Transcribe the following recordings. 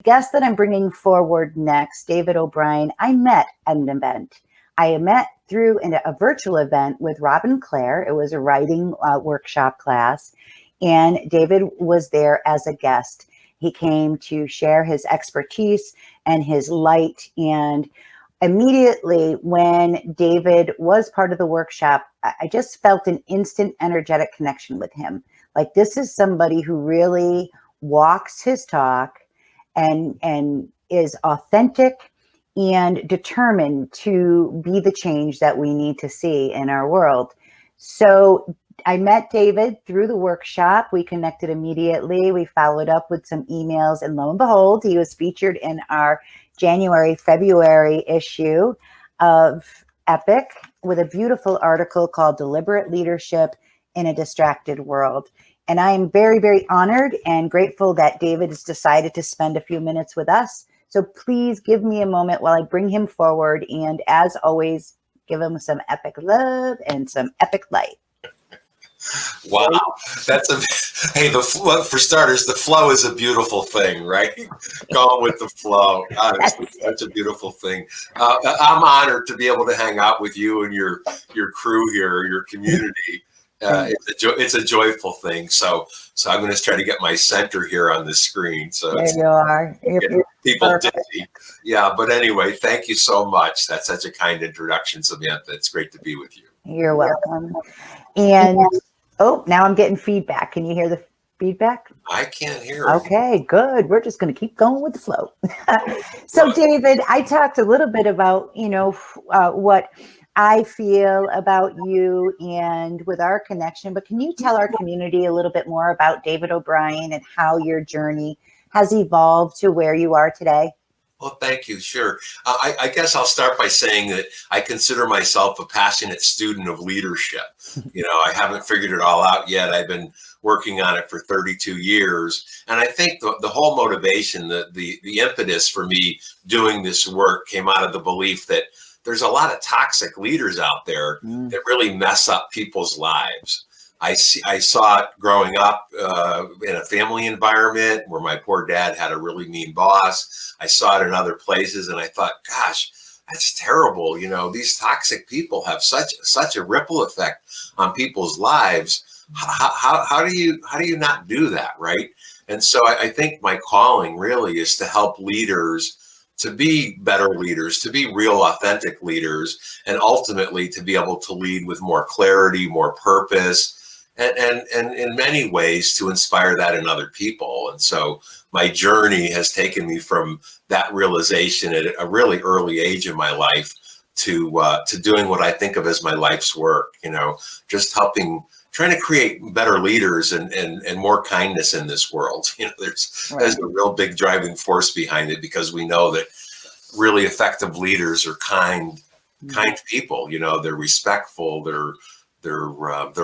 Guest that I'm bringing forward next, David O'Brien, I met at an event. I met through a virtual event with Robin Clare. It was a writing workshop class, and David was there as a guest. He came to share his expertise and his light. And immediately, when David was part of the workshop, I just felt an instant energetic connection with him. Like, this is somebody who really walks his talk and is authentic and determined to be the change that we need to see in our world. So I met David through the workshop. We connected immediately. We followed up with some emails, and lo and behold, he was featured in our February issue of Epic with a beautiful article called Deliberate Leadership in a Distracted World. And I am very, very honored and grateful that David has decided to spend a few minutes with us. So please give me a moment while I bring him forward. And as always, give him some epic love and some epic light. Wow. Hey, the flow, for starters, the flow is a beautiful thing, right? Going with the flow. It's such a beautiful thing. I'm honored to be able to hang out with you and your crew here, your community. It's a joyful thing. So I'm going to try to get my center here on the screen. So there you are. People dizzy. Yeah, but anyway, thank you so much. That's such a kind introduction, Samantha. It's great to be with you. You're welcome. And now I'm getting feedback. Can you hear the feedback? I can't hear it. Okay, good. We're just going to keep going with the flow. So, David, I talked a little bit about, what I feel about you and with our connection, but can you tell our community a little bit more about David O'Brien and how your journey has evolved to where you are today? Well, thank you. Sure. I guess I'll start by saying that I consider myself a passionate student of leadership. I haven't figured it all out yet. I've been working on it for 32 years. And I think the whole motivation, the impetus for me doing this work came out of the belief that there's a lot of toxic leaders out there that really mess up people's lives. I saw it growing up in a family environment where my poor dad had a really mean boss. I saw it in other places, and I thought, gosh, that's terrible. These toxic people have such a ripple effect on people's lives. How do you not do that, right? And so I think my calling really is to help leaders to be better leaders, to be real authentic leaders, and ultimately to be able to lead with more clarity, more purpose, and in many ways to inspire that in other people. And so my journey has taken me from that realization at a really early age in my life to doing what I think of as my life's work, just trying to create better leaders and more kindness in this world. There's a real big driving force behind it, because we know that really effective leaders are kind people. They're respectful, they're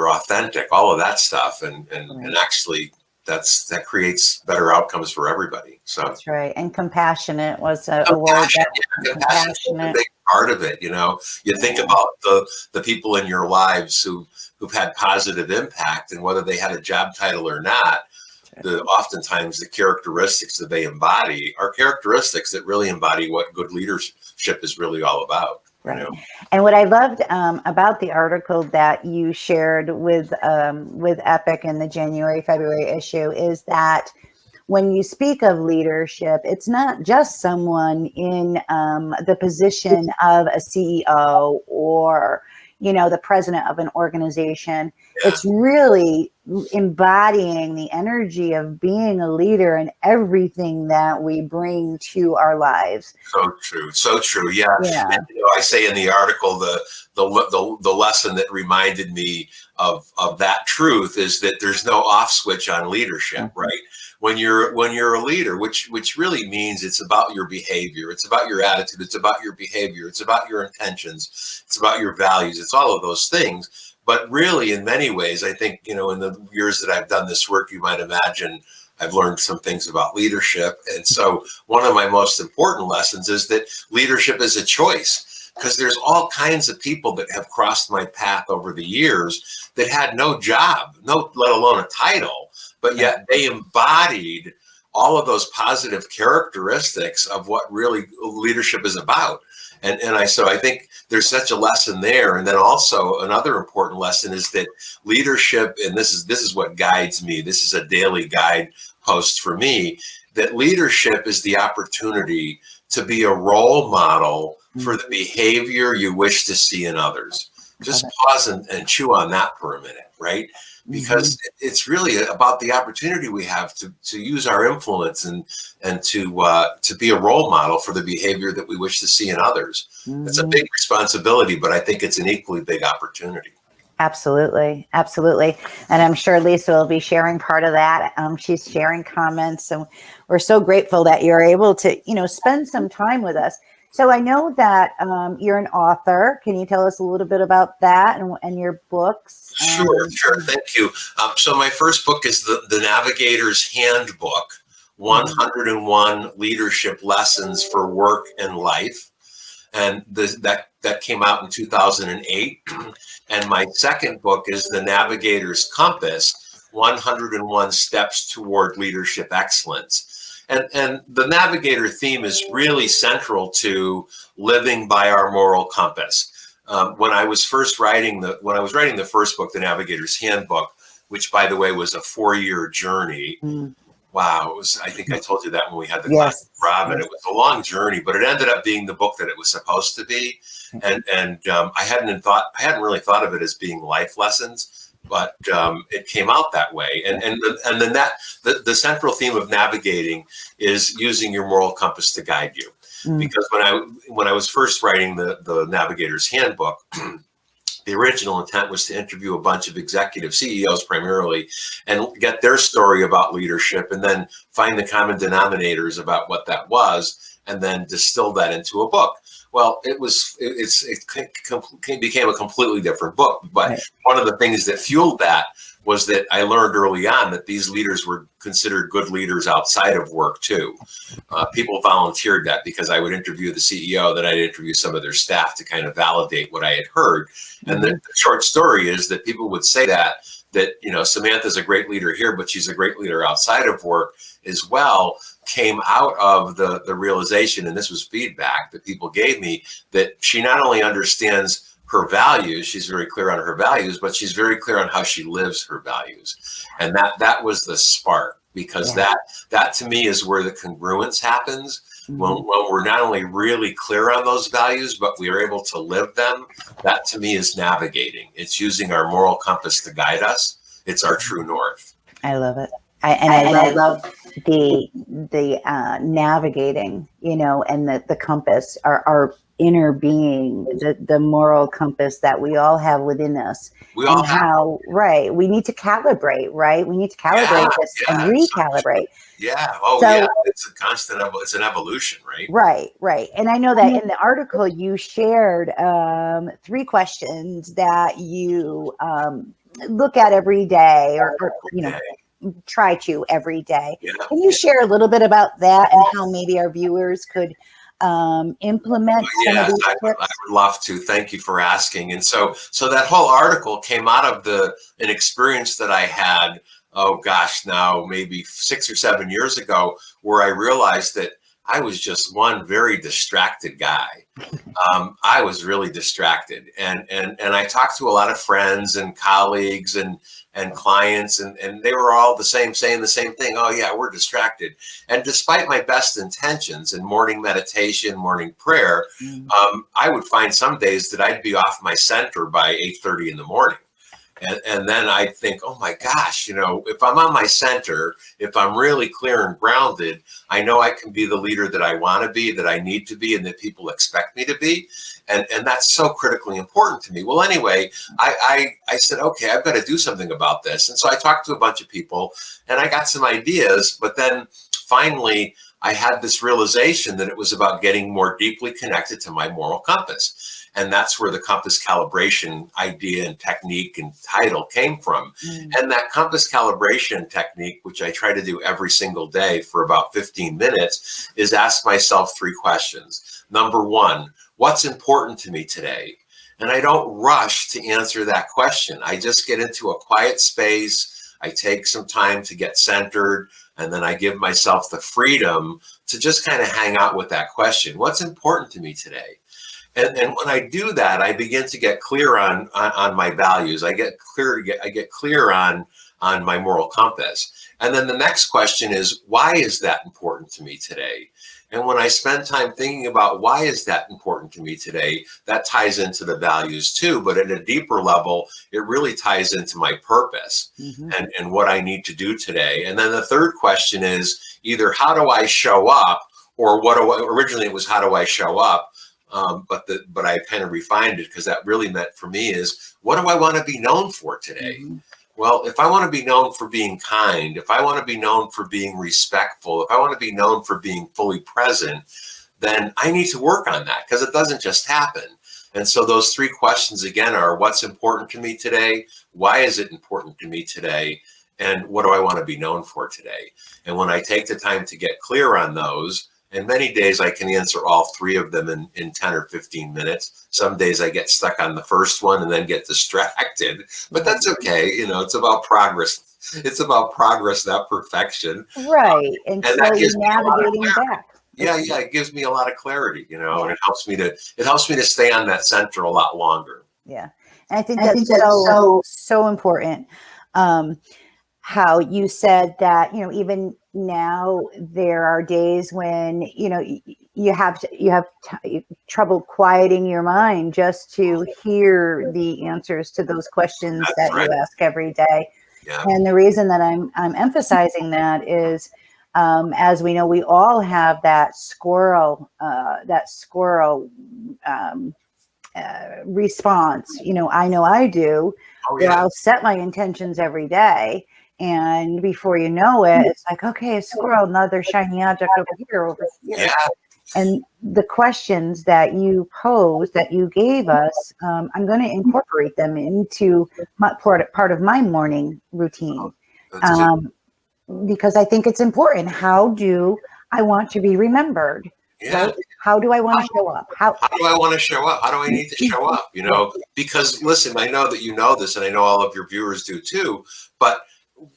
authentic, all of that stuff, and actually that creates better outcomes for everybody. So that's right. And compassionate was a word. Compassionate is a big part of it. You think about the people in your lives who've had positive impact, and whether they had a job title or not, oftentimes the characteristics that they embody are characteristics that really embody what good leadership is really all about. Right. And what I loved about the article that you shared with Epic in the February issue is that when you speak of leadership, it's not just someone in the position of a CEO or the president of an organization. Yeah. It's really embodying the energy of being a leader in everything that we bring to our lives. So true. Yeah. And, I say in the article, the lesson that reminded me of that truth is that there's no off switch on leadership, right? When you're a leader, which really means it's about your behavior, it's about your attitude, it's about your behavior, it's about your intentions, it's about your values, it's all of those things. But really, in many ways, I think, in the years that I've done this work, you might imagine I've learned some things about leadership. And so one of my most important lessons is that leadership is a choice, because there's all kinds of people that have crossed my path over the years that had no job, let alone a title, but yet they embodied all of those positive characteristics of what really leadership is about. So I think there's such a lesson there. And then also another important lesson is that leadership, and this is what guides me. This is a daily guide post for me, that leadership is the opportunity to be a role model for the behavior you wish to see in others. Just pause and chew on that for a minute, right? Because it's really about the opportunity we have to use our influence and to be a role model for the behavior that we wish to see in others. It's a big responsibility, but I think it's an equally big opportunity. Absolutely. Absolutely. And I'm sure Lisa will be sharing part of that. She's sharing comments. So we're so grateful that you're able to, spend some time with us. So I know that you're an author. Can you tell us a little bit about that and your books? Sure. Thank you. So my first book is the Navigator's Handbook, 101 Leadership Lessons for Work and Life. And that came out in 2008. And my second book is The Navigator's Compass, 101 Steps Toward Leadership Excellence. And the Navigator theme is really central to living by our moral compass. When I was writing the first book, The Navigator's Handbook, which by the way was a 4-year journey. Wow, I think I told you that when we had the class with Robin. It was a long journey, but it ended up being the book that it was supposed to be. And I hadn't really thought of it as being life lessons, but it came out that way. And then the central theme of navigating is using your moral compass to guide you. Because when I was first writing the Navigator's Handbook, the original intent was to interview a bunch of executive CEOs primarily and get their story about leadership, and then find the common denominators about what that was, and then distill that into a book. Well, it became a completely different book. But one of the things that fueled that was that I learned early on that these leaders were considered good leaders outside of work too. People volunteered that because I would interview the CEO, then I'd interview some of their staff to kind of validate what I had heard. And the short story is that people would say that Samantha's a great leader here, but she's a great leader outside of work as well, came out of the realization, and this was feedback that people gave me, that she not only understands her values, she's very clear on her values, but she's very clear on how she lives her values. And that was the spark, because that to me is where the congruence happens. When we're not only really clear on those values, but we are able to live them. That to me is navigating. It's using our moral compass to guide us. It's our true north. I love it. I love the navigating, and the compass, our inner being, the moral compass that we all have within us. We need to calibrate, right? We need to calibrate this and recalibrate. It's a constant, it's an evolution, right? Right. And I know that in the article you shared 3 questions that you look at every day, or try to every day. Can you share a little bit about that and how maybe our viewers could implement some of these tips? I would love to. Thank you for asking. And so that whole article came out of an experience that I had, now maybe 6 or 7 years ago, where I realized that I was just one very distracted guy. I was really distracted, and I talked to a lot of friends and colleagues and clients, and they were all saying the same thing. Oh yeah, we're distracted. And despite my best intentions and morning meditation, morning prayer, I would find some days that I'd be off my center by 8:30 in the morning. And then I think, oh my gosh, if I'm on my center, if I'm really clear and grounded, I know I can be the leader that I want to be, that I need to be, and that people expect me to be. And that's so critically important to me. Well, anyway, I said, okay, I've got to do something about this. And so I talked to a bunch of people, and I got some ideas, but then finally I had this realization that it was about getting more deeply connected to my moral compass. And that's where the compass calibration idea and technique and title came from. And that compass calibration technique, which I try to do every single day for about 15 minutes, is ask myself 3 questions. Number 1, what's important to me today? And I don't rush to answer that question. I just get into a quiet space. I take some time to get centered. And then I give myself the freedom to just kind of hang out with that question. What's important to me today? And when I do that, I begin to get clear on my values. I get clear on my moral compass. And then the next question is, why is that important to me today? And when I spend time thinking about why is that important to me today, that ties into the values too. But at a deeper level, it really ties into my purpose and what I need to do today. And then the third question is either how do I show up, or originally it was how do I show up? But I kind of refined it, because that really meant for me is, what do I want to be known for today? Well, if I want to be known for being kind, if I want to be known for being respectful, if I want to be known for being fully present, then I need to work on that, because it doesn't just happen. And so those three questions again are, what's important to me today? Why is it important to me today? And what do I want to be known for today? And when I take the time to get clear on those, and many days I can answer all three of them in 10 or 15 minutes. Some days I get stuck on the first one and then get distracted, but that's okay. You know, it's about progress. It's about progress, not perfection. Right. And so that gives navigating back. Yeah, it gives me a lot of clarity, you know, and it helps me to stay on that center a lot longer. Yeah. And I think that's so important. How you said that, you know, even now there are days when, you know, you have trouble quieting your mind just to hear the answers to those questions that you ask every day. Yeah. And the reason that I'm emphasizing that is, as we know, we all have that squirrel response. You know I do. Oh, Where yeah. I'll set my intentions every day, and before you know it, it's like, okay, a squirrel, another shiny object over here. Yeah. And the questions that you posed, that you gave us, I'm going to incorporate them into part of my morning routine, because I think it's important. How do I want to be remembered? Yeah. Right? How do I want to show up? How do I want to show up? How do I need to show up? You know, because listen, I know that you know this, and I know all of your viewers do too, but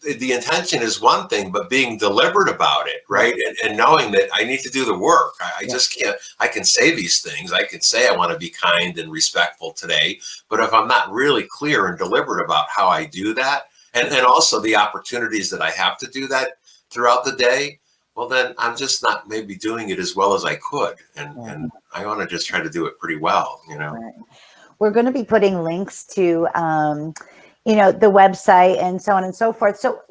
the intention is one thing, but being deliberate about it, right? And knowing that I need to do the work. I just can't, I can say these things. I can say I want to be kind and respectful today, but if I'm not really clear and deliberate about how I do that, and also the opportunities that I have to do that throughout the day, well, then I'm just not maybe doing it as well as I could. And I want to just try to do it pretty well, you know? Right. We're going to be putting links to, you know, the website and so on and so forth. So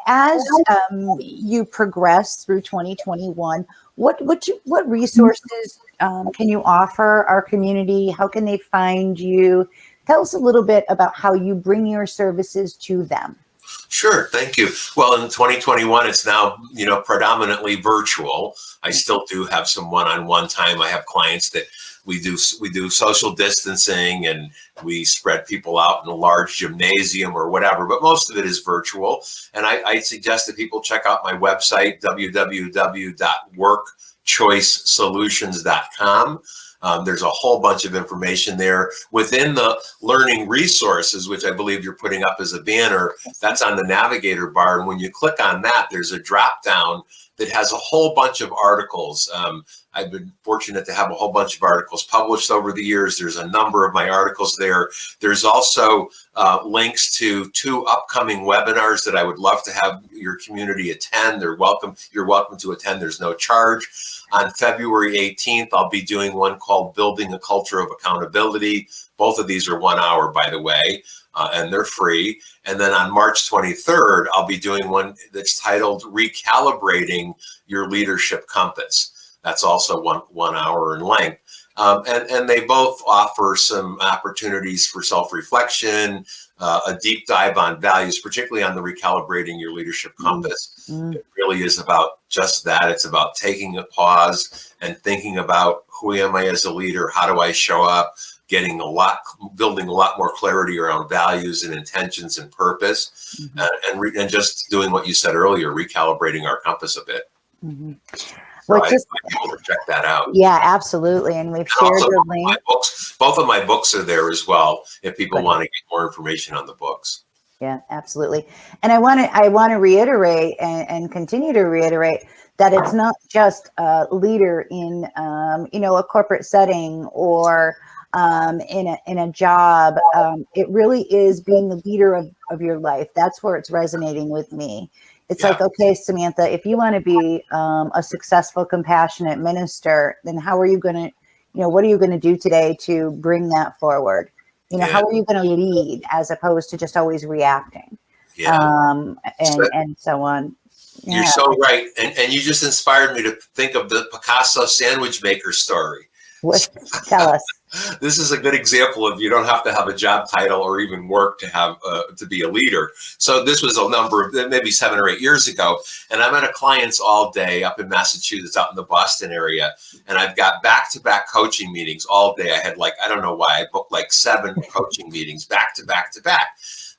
as you progress through 2021, what resources can you offer our community? How can they find you? Tell us a little bit about how you bring your services to them. Sure. Thank you. Well, in 2021, it's now, you know, predominantly virtual. I still do have some one-on-one time. I have clients that we do social distancing, and we spread people out in a large gymnasium or whatever, but most of it is virtual. And I suggest that people check out my website, www.workchoicesolutions.com. There's a whole bunch of information there within the learning resources, which I believe you're putting up as a banner. That's on the navigator bar. And when you click on that, there's a drop down that has a whole bunch of articles. I've been fortunate to have a whole bunch of articles published over the years. There's a number of my articles there. There's also links to 2 upcoming webinars that I would love to have your community attend. You're welcome to attend. There's no charge. On February 18th, I'll be doing one called Building a Culture of Accountability. Both of these are 1 hour, by the way, and they're free. And then on March 23rd, I'll be doing one that's titled Recalibrating Your Leadership Compass. That's also one hour in length. And they both offer some opportunities for self-reflection, a deep dive on values, particularly on the Recalibrating Your Leadership Compass. It really is about just that. It's about taking a pause and thinking about, who am I as a leader? How do I show up? Building a lot more clarity around values and intentions and purpose, and just doing what you said earlier, recalibrating our compass a bit. So I invite people to check that out. Yeah, absolutely. And we've shared the link. Both of my books are there as well, if people want to get more information on the books. Yeah, absolutely. And I want to reiterate and continue to reiterate that it's not just a leader in a corporate setting or in a job. It really is being the leader of your life. That's where it's resonating with me. It's Yeah, like, okay, Samantha, if you want to be a successful, compassionate minister, then how are you going to, what are you going to do today to bring that forward? yeah, How are you going to lead as opposed to just always reacting, yeah. So and so on. you're Yeah. so right, and you just inspired me to think of the Picasso sandwich maker story. What, tell us. This is a good example of you don't have to have a job title or even work to have to be a leader. So this was a number of maybe 7 or 8 years ago, and I'm at a client's all day up in Massachusetts, out in the Boston area, and I've got back-to-back coaching meetings all day. I had I don't know why I booked 7 coaching meetings back to back to back.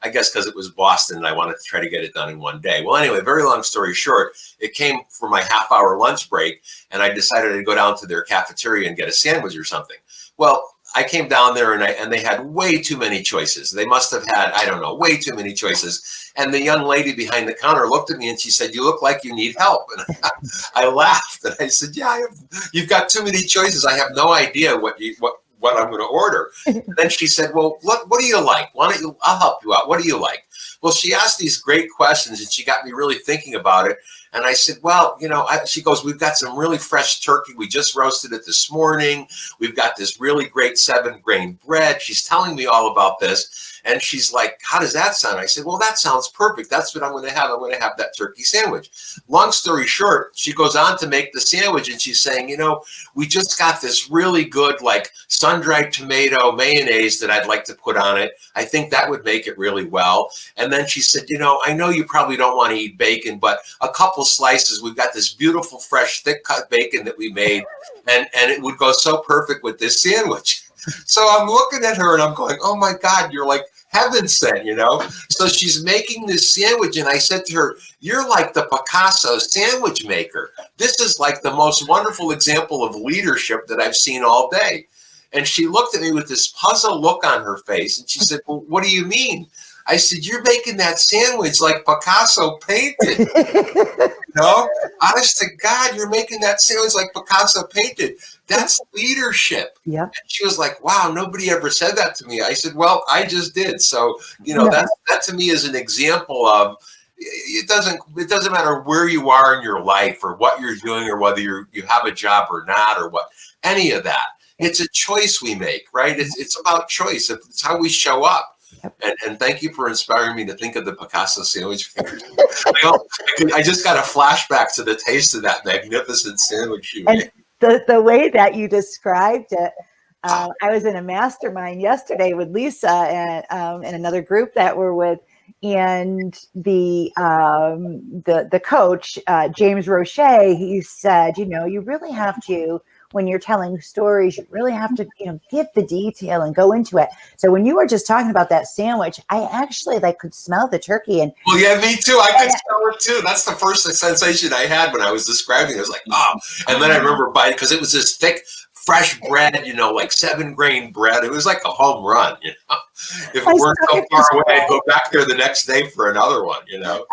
I guess because it was Boston and I wanted to try to get it done in one day. Well, anyway, very long story short, it came for my half-hour lunch break, and I decided to go down to their cafeteria and get a sandwich or something. Well, I came down there and they had way too many choices. They must have had, I don't know, way too many choices. And the young lady behind the counter looked at me and she said, "You look like you need help." And I laughed and I said, "Yeah, you've got too many choices. I have no idea what I'm going to order." And then she said, "Well, what do you like? Why don't you? I'll help you out. What do you like?" Well, she asked these great questions and she got me really thinking about it. And I said, "Well, she goes, we've got some really fresh turkey. We just roasted it this morning. We've got this really great 7-grain bread." She's telling me all about this. And she's like, "How does that sound?" I said, "Well, that sounds perfect. That's what I'm going to have. I'm going to have that turkey sandwich." Long story short, she goes on to make the sandwich and she's saying, "We just got this really good, sun-dried tomato mayonnaise that I'd like to put on it. I think that would make it really well." And then she said, "I know you probably don't want to eat bacon, but a couple slices, we've got this beautiful, fresh, thick cut bacon that we made, and it would go so perfect with this sandwich." So I'm looking at her and I'm going, "Oh my God, you're like heaven sent, So she's making this sandwich, and I said to her, "You're like the Picasso sandwich maker. This is like the most wonderful example of leadership that I've seen all day." And she looked at me with this puzzled look on her face, and she said, "Well, what do you mean?" I said, "You're making that sandwich like Picasso painted." Honest to God, you're making that sandwich like Picasso painted. That's leadership. Yeah. And she was like, "Wow, nobody ever said that to me." I said, "Well, I just did." So, that to me is an example of it doesn't matter where you are in your life or what you're doing or whether you have a job or not or what, any of that. It's a choice we make, right? It's about choice. It's how we show up. And thank you for inspiring me to think of the Picasso sandwich makers. I just got a flashback to the taste of that magnificent sandwich you made. The way that you described it, I was in a mastermind yesterday with Lisa and another group that we're with, and the coach, James Roche, he said, you really have to, when you're telling stories, you really have to, give the detail and go into it. So when you were just talking about that sandwich, I actually could smell the turkey. And well, yeah, me too. I could smell it too. That's the first sensation I had when I was describing it. I was like, oh. And then I remember biting, because it was this thick, fresh bread, 7-grain bread. It was like a home run, If it weren't so far away, I'd go back there the next day for another one,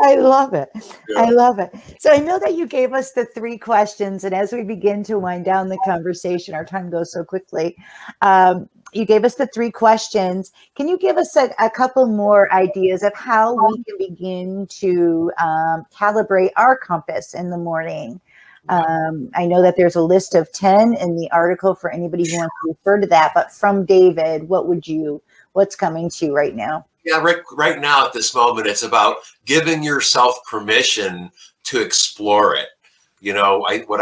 I love it. Yeah. I love it. So I know that you gave us the 3 questions, and as we begin to wind down the conversation, our time goes so quickly. You gave us the 3 questions. Can you give us a couple more ideas of how we can begin to calibrate our compass in the morning? I know that there's a list of 10 in the article for anybody who wants to refer to that, but from David, what's coming to you right now? Yeah, right now at this moment, it's about giving yourself permission to explore it. What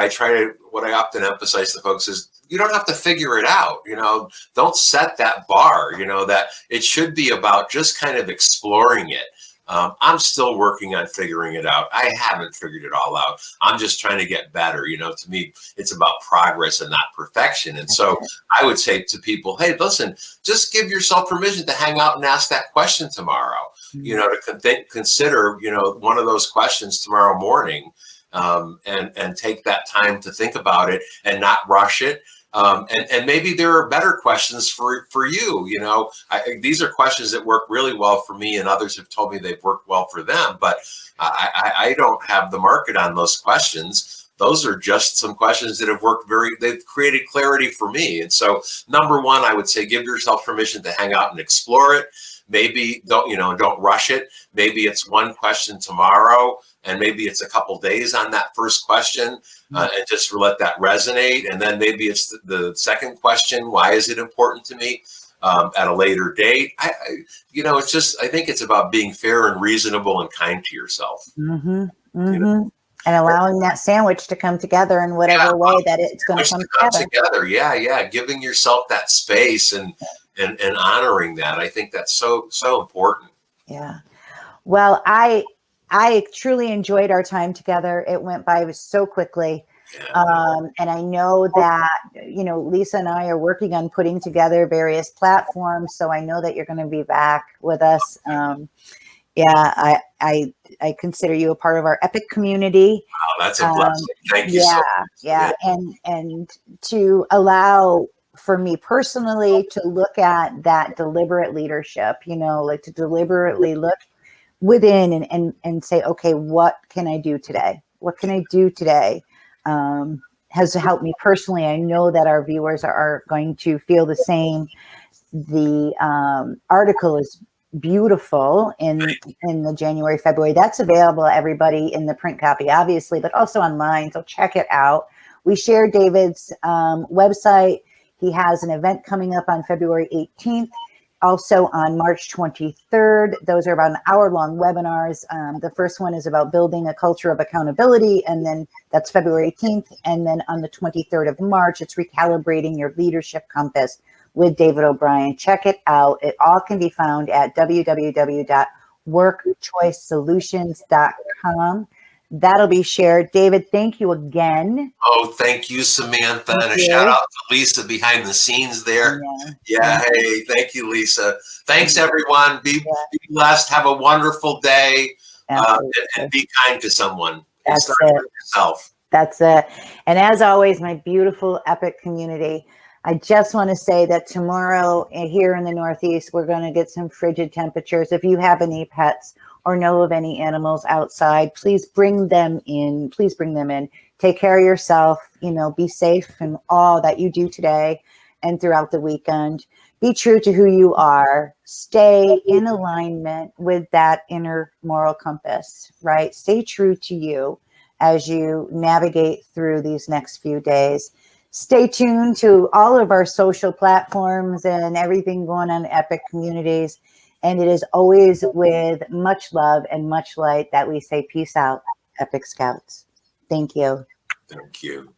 I often emphasize to folks is you don't have to figure it out. Don't set that bar, that it should be about just kind of exploring it. I'm still working on figuring it out. I haven't figured it all out. I'm just trying to get better. To me, it's about progress and not perfection. And so I would say to people, hey, listen, just give yourself permission to hang out and ask that question tomorrow, to consider, one of those questions tomorrow morning. and take that time to think about it and not rush it. And maybe there are better questions for you. You know, these are questions that work really well for me, and others have told me they've worked well for them. But I don't have the market on those questions. Those are just some questions that have worked they've created clarity for me. And so, number one, I would say give yourself permission to hang out and explore it. Maybe don't rush it. Maybe it's one question tomorrow, and maybe it's a couple days on that first question, and just let that resonate. And then maybe it's the second question: why is it important to me? At a later date. It's just, I think it's about being fair and reasonable and kind to yourself. Mm-hmm. Mm-hmm. You know? And allowing that sandwich to come together in whatever way that it's going to come together. Yeah. Giving yourself that space and honoring that. I think that's so important. Yeah. Well, I truly enjoyed our time together. It went by so quickly. Yeah. And I know that, Lisa and I are working on putting together various platforms. So I know that you're going to be back with us. I consider you a part of our EPIC community. Wow, that's a blessing. Thank you so much. Yeah. And to allow for me personally to look at that deliberate leadership, like to deliberately look within and say, okay, what can I do today? What can I do today? Has helped me personally. I know that our viewers are going to feel the same. The article is beautiful in the January, February. That's available, everybody, in the print copy, obviously, but also online. So check it out. We share David's website. He has an event coming up on February 18th. Also on March 23rd, those are about an hour-long webinars. The first one is about building a culture of accountability, and then that's February 18th. And then on the 23rd of March, it's recalibrating your leadership compass with David O'Brien. Check it out. It all can be found at www.workchoicesolutions.com. That'll be shared. David, thank you again. Oh, thank you, Samantha. And a shout out to Lisa behind the scenes there. Yeah. Hey, thank you, Lisa. Thanks, everyone. Be blessed. Have a wonderful day. And be kind to someone. That's it. With yourself. That's it. And as always, my beautiful EPIC community, I just want to say that tomorrow here in the Northeast, we're going to get some frigid temperatures. If you have any pets or know of any animals outside, please bring them in. Please bring them in. Take care of yourself. Be safe in all that you do today and throughout the weekend. Be true to who you are. Stay in alignment with that inner moral compass, right? Stay true to you as you navigate through these next few days. Stay tuned to all of our social platforms and everything going on in EPIC communities. And it is always with much love and much light that we say peace out, EPIC Scouts. Thank you. Thank you.